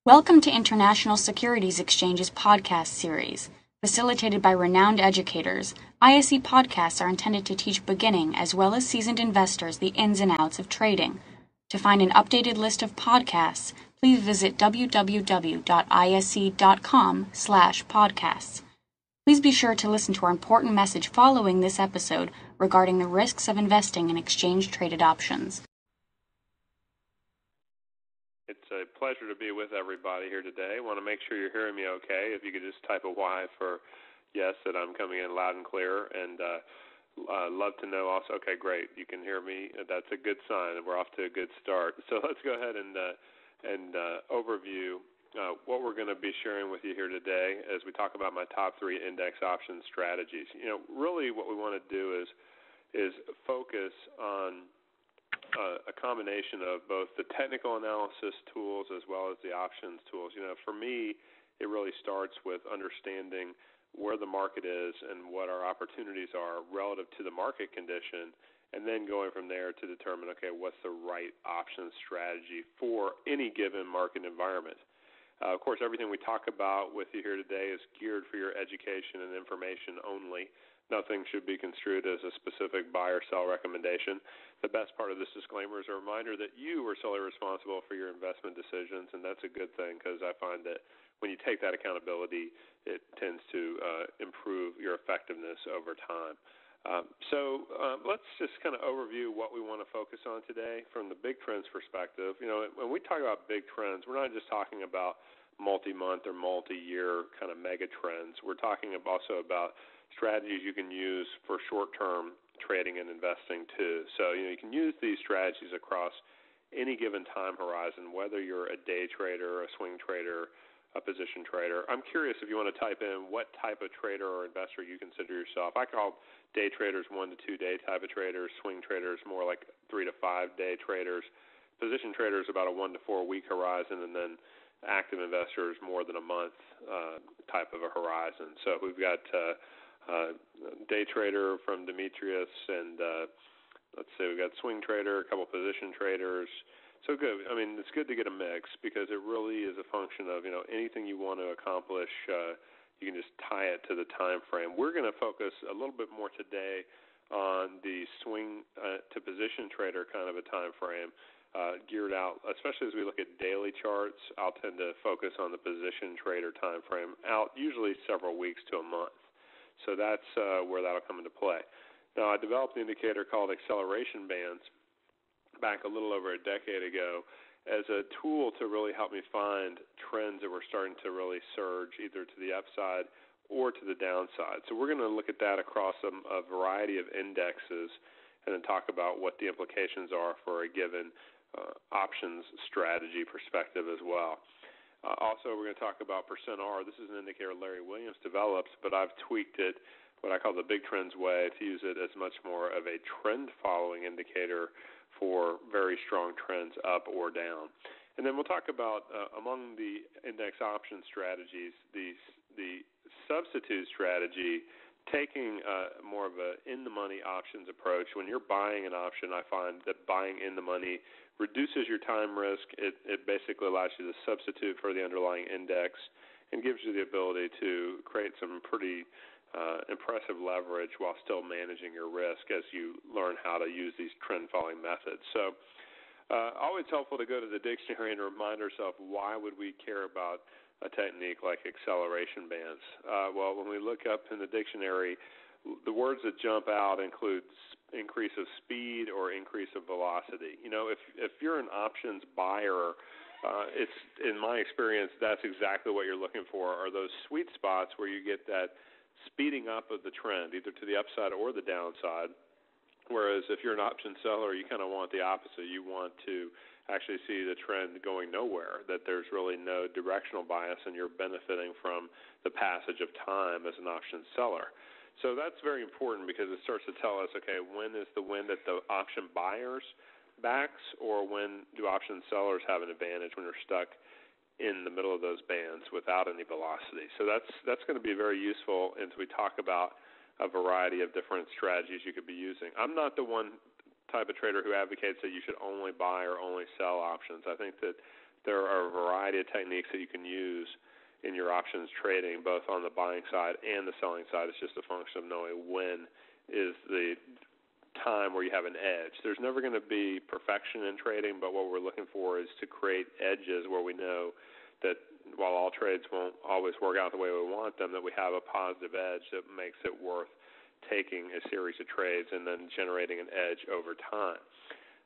Welcome to International Securities Exchange's podcast series. Facilitated by renowned educators, ISE podcasts are intended to teach beginning as well as seasoned investors the ins and outs of trading. To find an updated list of podcasts, please visit www.ise.com/podcasts. Please be sure to listen to our important message following this episode regarding the risks of investing in exchange-traded options. It's a pleasure to be with everybody here today. I want to make sure you're hearing me okay. If you could just type a Y for yes, that I'm coming in loud and clear. And love to know also, okay, great, you can hear me. That's a good sign. We're off to a good start. So let's go ahead and overview what we're going to be sharing with you here today as we talk about my top 3 index option strategies. You know, really what we want to do is focus on a combination of both the technical analysis tools as well as the options tools. You know, for me, it really starts with understanding where the market is and what our opportunities are relative to the market condition, and then going from there to determine, okay, what's the right option strategy for any given market environment. Of course, everything we talk about with you here today is geared for your education and information only. Nothing should be construed as a specific buy or sell recommendation. The best part of this disclaimer is a reminder that you are solely responsible for your investment decisions, and that's a good thing because I find that when you take that accountability, it tends to improve your effectiveness over time. So let's just kind of overview what we want to focus on today from the big trends perspective. You know, when we talk about big trends, we're not just talking about multi-month or multi-year kind of mega trends. We're talking also about strategies you can use for short-term trading and investing too. So, you know, you can use these strategies across any given time horizon, whether you're a day trader, a swing trader, a position trader. I'm curious if you want to type in what type of trader or investor you consider yourself. I call day traders 1 to 2 day type of traders, swing traders more like 3 to 5 day traders, position traders about a 1 to 4 week horizon, and then active investors more than a month type of a horizon. So we've got day trader from Demetrius, and let's say we've got swing trader, a couple position traders. So good. I mean, it's good to get a mix because it really is a function of, you know, anything you want to accomplish, you can just tie it to the time frame. We're going to focus a little bit more today on the swing to position trader kind of a time frame, geared out, especially as we look at daily charts. I'll tend to focus on the position trader time frame out usually several weeks to a month. So that's where that'll come into play. Now, I developed an indicator called acceleration bands back a little over a decade ago as a tool to really help me find trends that were starting to really surge either to the upside or to the downside. So we're going to look at that across a variety of indexes and then talk about what the implications are for a given options strategy perspective as well. Also, we're going to talk about percent R. This is an indicator Larry Williams develops, but I've tweaked it, what I call the big trends way, to use it as much more of a trend-following indicator for very strong trends up or down. And then we'll talk about, among the index option strategies, the substitute strategy, taking more of a in-the-money options approach. When you're buying an option, I find that buying in the money reduces your time risk. It basically allows you to substitute for the underlying index and gives you the ability to create some pretty impressive leverage while still managing your risk as you learn how to use these trend-following methods. So always helpful to go to the dictionary and remind ourselves, why would we care about a technique like acceleration bands? Well, when we look up in the dictionary, the words that jump out include increase of speed or increase of velocity. You know, if you're an options buyer, it's, in my experience, that's exactly what you're looking for, are those sweet spots where you get that speeding up of the trend, either to the upside or the downside. Whereas if you're an option seller, you kind of want the opposite. You want to actually see the trend going nowhere, that there's really no directional bias and you're benefiting from the passage of time as an option seller. So that's very important because it starts to tell us, okay, when is the wind at the option buyers' backs, or when do option sellers have an advantage when they're stuck in the middle of those bands without any velocity. So that's going to be very useful as we talk about a variety of different strategies you could be using. I'm not the one type of trader who advocates that you should only buy or only sell options. I think that there are a variety of techniques that you can use in your options trading, both on the buying side and the selling side. It's just a function of knowing when is the time where you have an edge. There's never going to be perfection in trading, but what we're looking for is to create edges where we know that while all trades won't always work out the way we want them, that we have a positive edge that makes it worth taking a series of trades and then generating an edge over time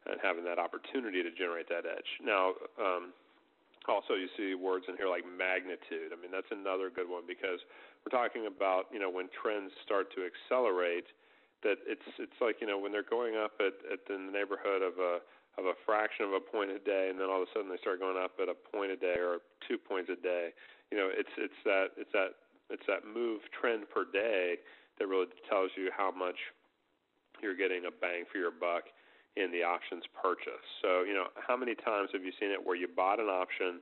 and having that opportunity to generate that edge. Now, also you see words in here like magnitude. I mean, that's another good one because we're talking about, when trends start to accelerate, that it's like, when they're going up at in the neighborhood of a fraction of a point a day, and then all of a sudden they start going up at a point a day or 2 points a day. It's that move trend per day that really tells you how much you're getting a bang for your buck in the options purchase. So, how many times have you seen it where you bought an option,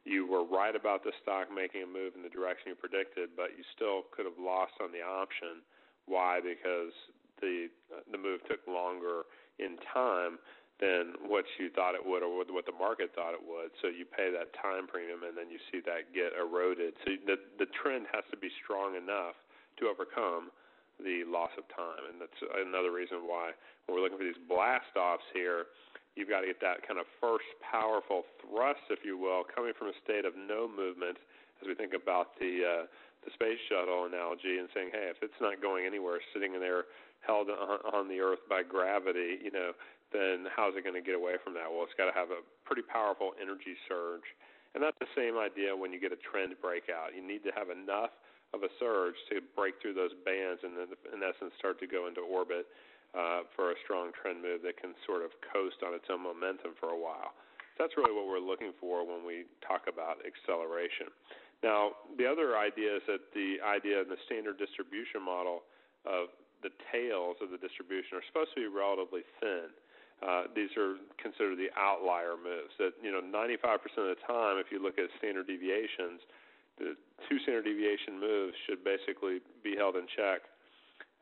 you were right about the stock making a move in the direction you predicted, but you still could have lost on the option. Why? Because the move took longer in time than what you thought it would or what the market thought it would. So you pay that time premium, and then you see that get eroded. So the trend has to be strong enough to overcome the loss of time. And that's another reason why when we're looking for these blast-offs here, you've got to get that kind of first powerful thrust, if you will, coming from a state of no movement, as we think about the space shuttle analogy and saying, hey, if it's not going anywhere, sitting in there held on the Earth by gravity, then how's it going to get away from that? Well, it's got to have a pretty powerful energy surge. And that's the same idea when you get a trend breakout. You need to have enough of a surge to break through those bands and then, in essence, start to go into orbit for a strong trend move that can sort of coast on its own momentum for a while. So that's really what we're looking for when we talk about acceleration. Now, the other idea is that the idea in the standard distribution model of the tails of the distribution are supposed to be relatively thin. These are considered the outlier moves. That 95% of the time, if you look at standard deviations, the two standard deviation moves should basically be held in check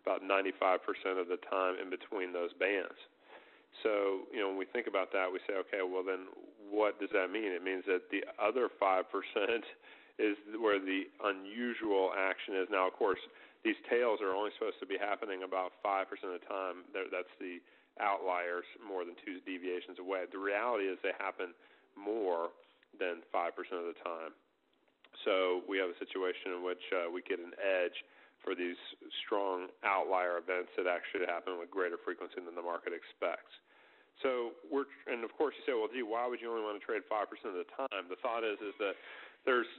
about 95% of the time in between those bands. So, when we think about that, we say, okay, well then what does that mean? It means that the other 5% is where the unusual action is. Now, of course, these tails are only supposed to be happening about 5% of the time. That's the outliers, more than two deviations away. The reality is they happen more than 5% of the time. So we have a situation in which we get an edge for these strong outlier events that actually happen with greater frequency than the market expects. So and of course you say, well, gee, why would you only want to trade 5% of the time? The thought is that there's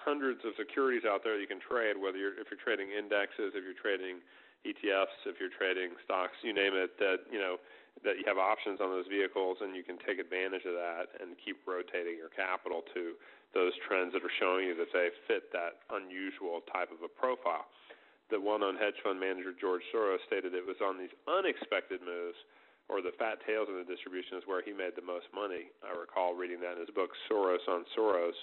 hundreds of securities out there you can trade, if you're trading indexes, if you're trading ETFs, if you're trading stocks, you name it, that you have options on those vehicles, and you can take advantage of that and keep rotating your capital to those trends that are showing you that they fit that unusual type of a profile. The well-known hedge fund manager George Soros stated it was on these unexpected moves, or the fat tails in the distribution, is where he made the most money. I recall reading that in his book, Soros on Soros.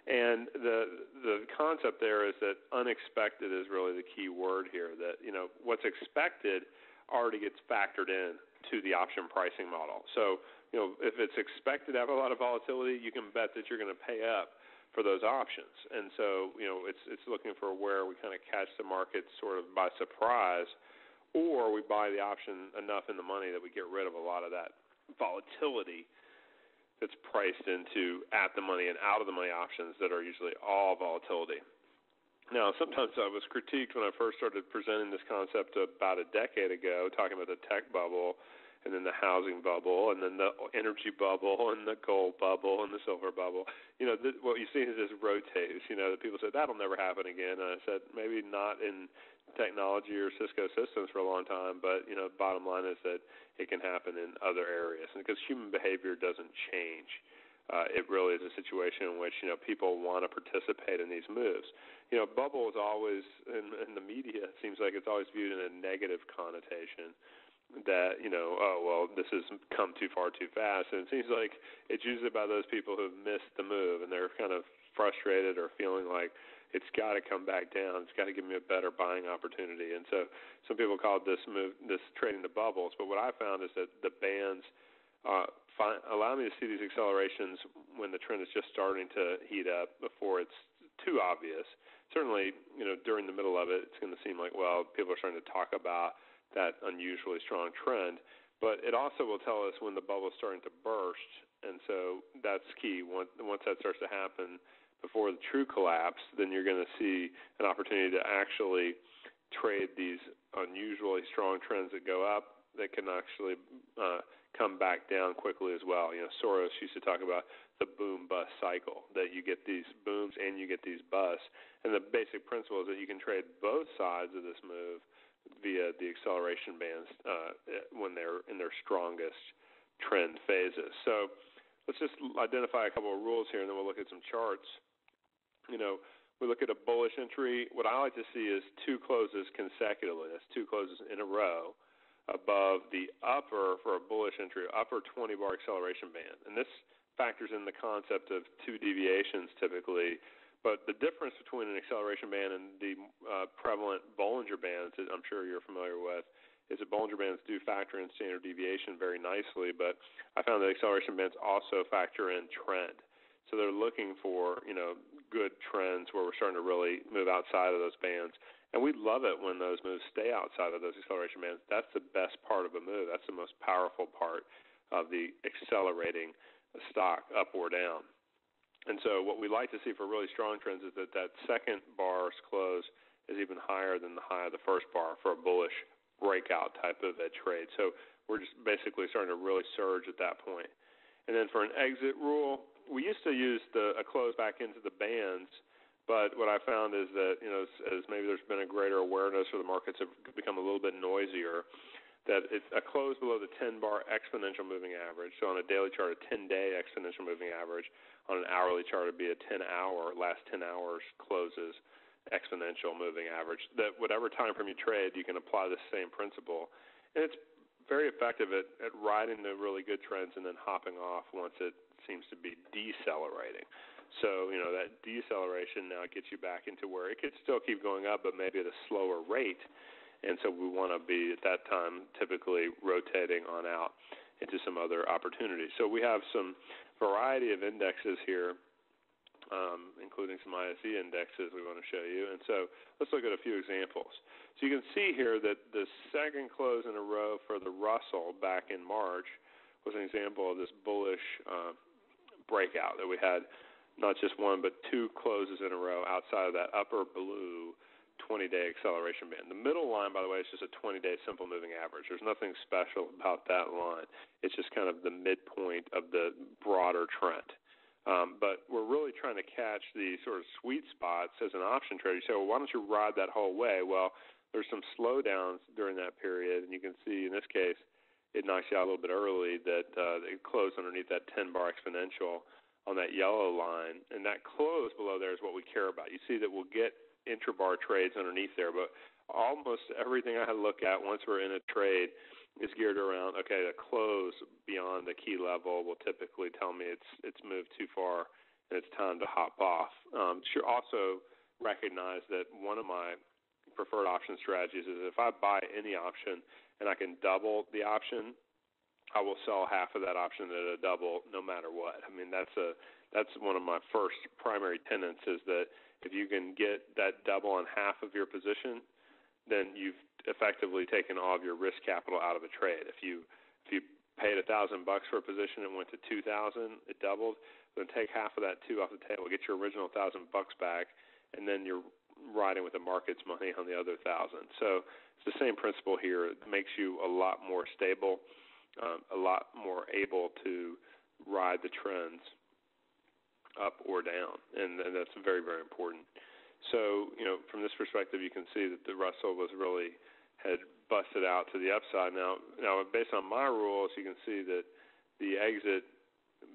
And the concept there is that unexpected is really the key word here, that, what's expected already gets factored in to the option pricing model. So, if it's expected to have a lot of volatility, you can bet that you're going to pay up for those options. And so, it's looking for where we kind of catch the market sort of by surprise, or we buy the option enough in the money that we get rid of a lot of that volatility that's priced into at-the-money and out-of-the-money options that are usually all volatility. Now, sometimes I was critiqued when I first started presenting this concept about a decade ago, talking about the tech bubble and then the housing bubble and then the energy bubble and the gold bubble and the silver bubble. What you see is this rotates, that people said, that'll never happen again. And I said, maybe not in technology or Cisco systems for a long time, but, bottom line is that it can happen in other areas. And because human behavior doesn't change, it really is a situation in which, people want to participate in these moves. Bubble is always, in the media, it seems like it's always viewed in a negative connotation that, this has come too far too fast. And it seems like it's usually about those people who have missed the move and they're kind of frustrated or feeling like it's got to come back down. It's got to give me a better buying opportunity. And so some people call this trading the bubbles. But what I found is that the bands allow me to see these accelerations when the trend is just starting to heat up before it's too obvious. Certainly, during the middle of it, it's going to seem like, well, people are starting to talk about that unusually strong trend. But it also will tell us when the bubble is starting to burst, and so that's key. Once that starts to happen before the true collapse, then you're going to see an opportunity to actually trade these unusually strong trends that go up that can actually come back down quickly as well. Soros used to talk about the boom-bust cycle, that you get these booms and you get these busts. And the basic principle is that you can trade both sides of this move via the acceleration bands when they're in their strongest trend phases. So let's just identify a couple of rules here, and then we'll look at some charts. We look at a bullish entry. What I like to see is two closes consecutively. That's two closes in a row above the upper, for a bullish entry, upper 20-bar acceleration band. And this factors in the concept of two deviations typically. But the difference between an acceleration band and the prevalent Bollinger Bands that I'm sure you're familiar with is that Bollinger Bands do factor in standard deviation very nicely, but I found that acceleration bands also factor in trend. So they're looking for, good trends where we're starting to really move outside of those bands. And we love it when those moves stay outside of those acceleration bands. That's the best part of a move. That's the most powerful part of the accelerating stock up or down. And so what we like to see for really strong trends is that second bar's close is even higher than the high of the first bar for a bullish breakout type of a trade. So we're just basically starting to really surge at that point. And then for an exit rule, we used to use a close back into the bands, but what I found is that, as maybe there's been a greater awareness or the markets have become a little bit noisier, that it's a close below the 10-bar exponential moving average. So on a daily chart, a 10-day exponential moving average. On an hourly chart, it would be a 10-hour, last 10 hours closes exponential moving average. That whatever time frame you trade, you can apply the same principle. And it's very effective at riding the really good trends and then hopping off once it seems to be decelerating. So, that deceleration now gets you back into where it could still keep going up, but maybe at a slower rate. And so we want to be, at that time, typically rotating on out into some other opportunities. So we have some variety of indexes here, including some ISE indexes we want to show you. And so let's look at a few examples. So you can see here that the second close in a row for the Russell back in March was an example of this bullish breakout that we had not just one but two closes in a row outside of that upper blue 20-day acceleration band. The middle line, by the way, is just a 20-day simple moving average. There's nothing special about that line. It's just kind of the midpoint of the broader trend. But we're really trying to catch the sort of sweet spots as an option trader. You say, well, why don't you ride that whole way? Well, there's some slowdowns during that period, and you can see in this case it knocks you out a little bit early that it closed underneath that 10-bar exponential on that yellow line, and that close below there is what we care about. You see that we'll get intrabar trades underneath there, but almost everything I look at once we're in a trade is geared around, okay, the close beyond the key level will typically tell me it's moved too far and it's time to hop off. Should also recognize that one of my preferred option strategies is if I buy any option and I can double the option, I will sell half of that option at a double no matter what. I mean, that's one of my first primary tenets is that if you can get that double on half of your position, then you've effectively taken all of your risk capital out of a trade. If you paid $1,000 for a position and went to $2,000, it doubled, then take half of that $2 off the table, get your original $1,000 back, and then you're riding with the market's money on the other $1,000. So it's the same principle here. It makes you a lot more stable, a lot more able to ride the trends up or down, and that's very, very important. So, from this perspective, you can see that the Russell had busted out to the upside. Now, based on my rules, you can see that the exit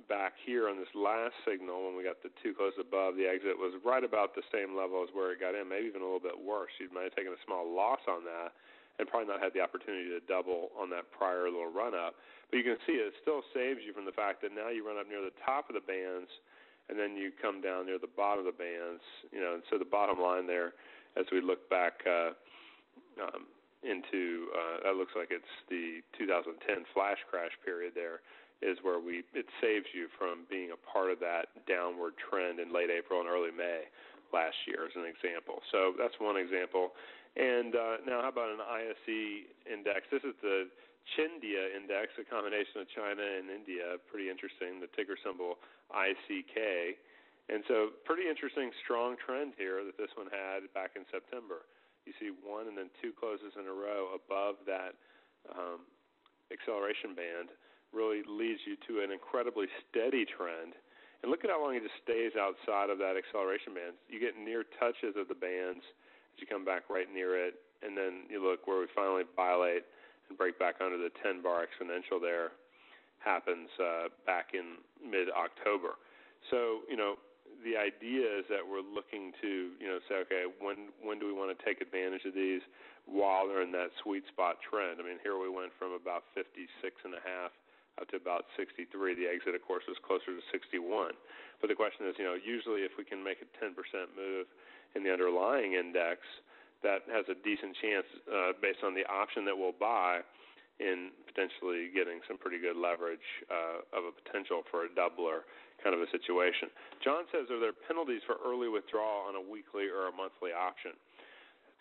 back here on this last signal, when we got the two close above, the exit was right about the same level as where it got in, maybe even a little bit worse. You might have taken a small loss on that and probably not had the opportunity to double on that prior little run-up. But you can see it still saves you from the fact that now you run up near the top of the bands, and then you come down near the bottom of the bands, and so the bottom line there, as we look back into, that looks like it's the 2010 flash crash period there. is where it saves you from being a part of that downward trend in late April and early May last year, as an example. So that's one example. And now how about an ISE index? This is the Chindia index, a combination of China and India. Pretty interesting, the ticker symbol ICK. And so pretty interesting, strong trend here that this one had back in September. You see one and then two closes in a row above that acceleration band. Really leads you to an incredibly steady trend. And look at how long it just stays outside of that acceleration band. You get near touches of the bands as you come back right near it, and then you look where we finally violate and break back under the 10-bar exponential there happens back in mid-October. So, the idea is that we're looking to, say, okay, when do we want to take advantage of these while they're in that sweet spot trend? I mean, here we went from about 56.5 up to about 63. The exit, of course, was closer to 61. But the question is, usually if we can make a 10% move in the underlying index, that has a decent chance, based on the option that we'll buy, in potentially getting some pretty good leverage of a potential for a doubler kind of a situation. John says, are there penalties for early withdrawal on a weekly or a monthly option?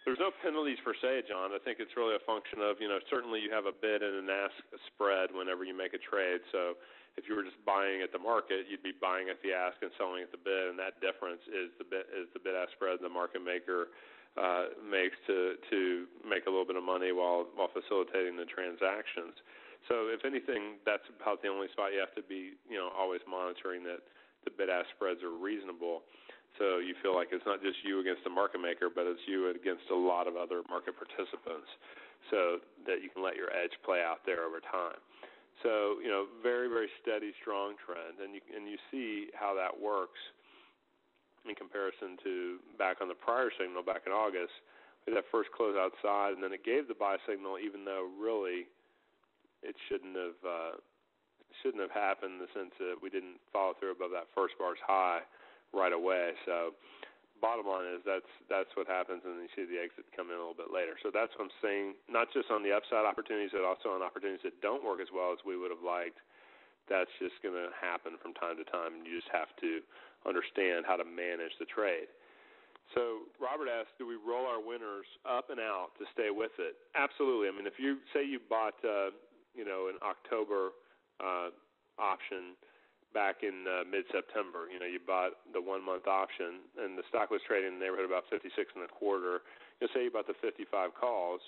There's no penalties per se, John. I think it's really a function of, certainly you have a bid and an ask spread whenever you make a trade. So if you were just buying at the market, you'd be buying at the ask and selling at the bid, and that difference is the bid-ask spread the market maker makes to make a little bit of money while facilitating the transactions. So if anything, that's about the only spot you have to be, always monitoring that the bid-ask spreads are reasonable. So you feel like it's not just you against the market maker, but it's you against a lot of other market participants, so that you can let your edge play out there over time. So, very, very steady, strong trend, and you see how that works in comparison to back on the prior signal back in August. We had that first close outside, and then it gave the buy signal, even though really it shouldn't have happened in the sense that we didn't follow through above that first bar's high right away. So bottom line is that's what happens, and you see the exit come in a little bit later. So that's what I'm saying, not just on the upside opportunities, but also on opportunities that don't work as well as we would have liked. That's just going to happen from time to time, and you just have to understand how to manage the trade. So Robert asked, do we roll our winners up and out to stay with it? Absolutely. I mean, if you say you bought, an October option back in mid-September, you bought the 1-month option, and the stock was trading in the neighborhood about 56.25. Say you bought the 55 calls.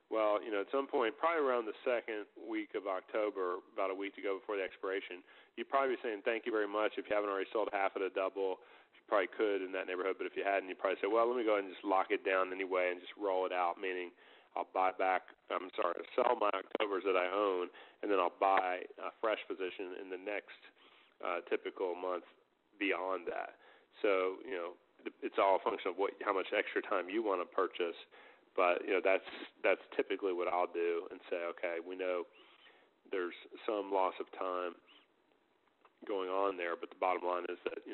Well, at some point, probably around the second week of October, about a week to go before the expiration, you'd probably be saying thank you very much. If you haven't already sold half at a double, you probably could in that neighborhood. But if you hadn't, you'd probably say, well, let me go ahead and just lock it down anyway and just roll it out, meaning I'll sell my Octobers that I own, and then I'll buy a fresh position in the next typical month beyond that. So, it's all a function of how much extra time you want to purchase. But, that's typically what I'll do and say, okay, we know there's some loss of time going on there, but the bottom line is that,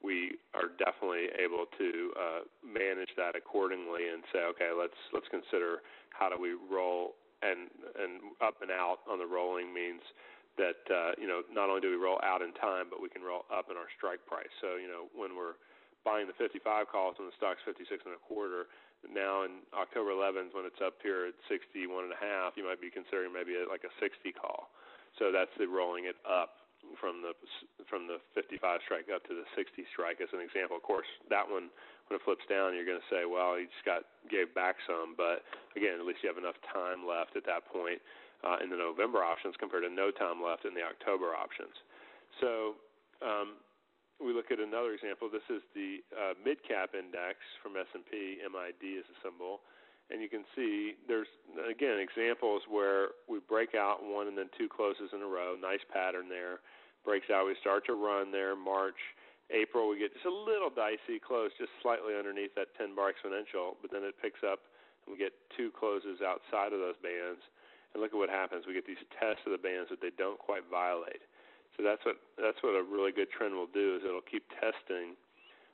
we are definitely able to manage that accordingly and say, okay, let's consider how do we roll, and up and out on the rolling means that, not only do we roll out in time, but we can roll up in our strike price. So, when we're buying the 55 calls when the stock's 56.25, now in October 11th when it's up here at 61.5, you might be considering maybe like a 60 call. So that's the rolling it up from the 55 strike up to the 60 strike as an example. Of course, that one, when it flips down, you're going to say, well, you just gave back some. But again, at least you have enough time left at that point in the November options compared to no time left in the October options. So we look at another example. This is the mid-cap index from S&P. MID is a symbol. And you can see there's, again, examples where we break out one and then two closes in a row. Nice pattern there. Breaks out. We start to run there. March, April, we get just a little dicey close, just slightly underneath that 10-bar exponential. But then it picks up, and we get two closes outside of those bands. And look at what happens. We get these tests of the bands that they don't quite violate. So that's what a really good trend will do, is it'll keep testing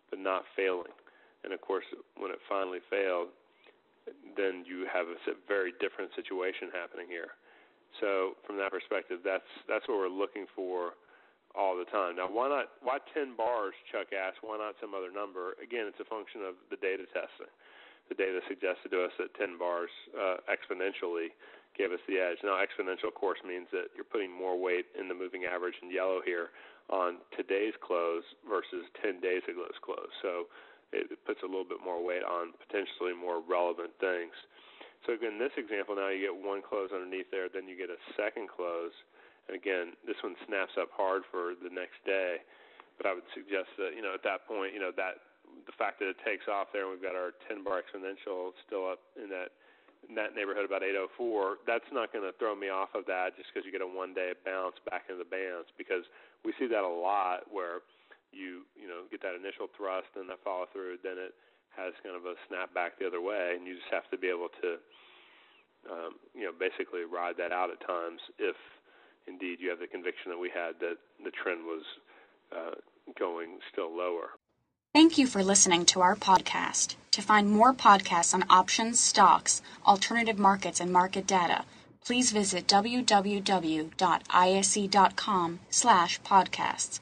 but not failing. And, of course, when it finally failed, then you have a very different situation happening here. So from that perspective, that's what we're looking for all the time. Now, why 10 bars, Chuck asked? Why not some other number? Again, it's a function of the data testing. The data suggested to us that 10 bars exponentially gave us the edge. Now, exponential, of course, means that you're putting more weight in the moving average in yellow here on today's close versus 10 days ago's close. So it puts a little bit more weight on potentially more relevant things. So again, this example now, you get one close underneath there, then you get a second close. And again, this one snaps up hard for the next day. But I would suggest that, at that point, that the fact that it takes off there and we've got our 10-bar exponential still up in that neighborhood about 804, that's not going to throw me off of that just because you get a one-day bounce back into the bands, because we see that a lot where you get that initial thrust and that follow through, then it has kind of a snap back the other way, and you just have to be able to basically ride that out at times if indeed you have the conviction that we had that the trend was going still lower. Thank you for listening to our podcast. To find more podcasts on options, stocks, alternative markets, and market data, please visit www.ise.com/podcasts.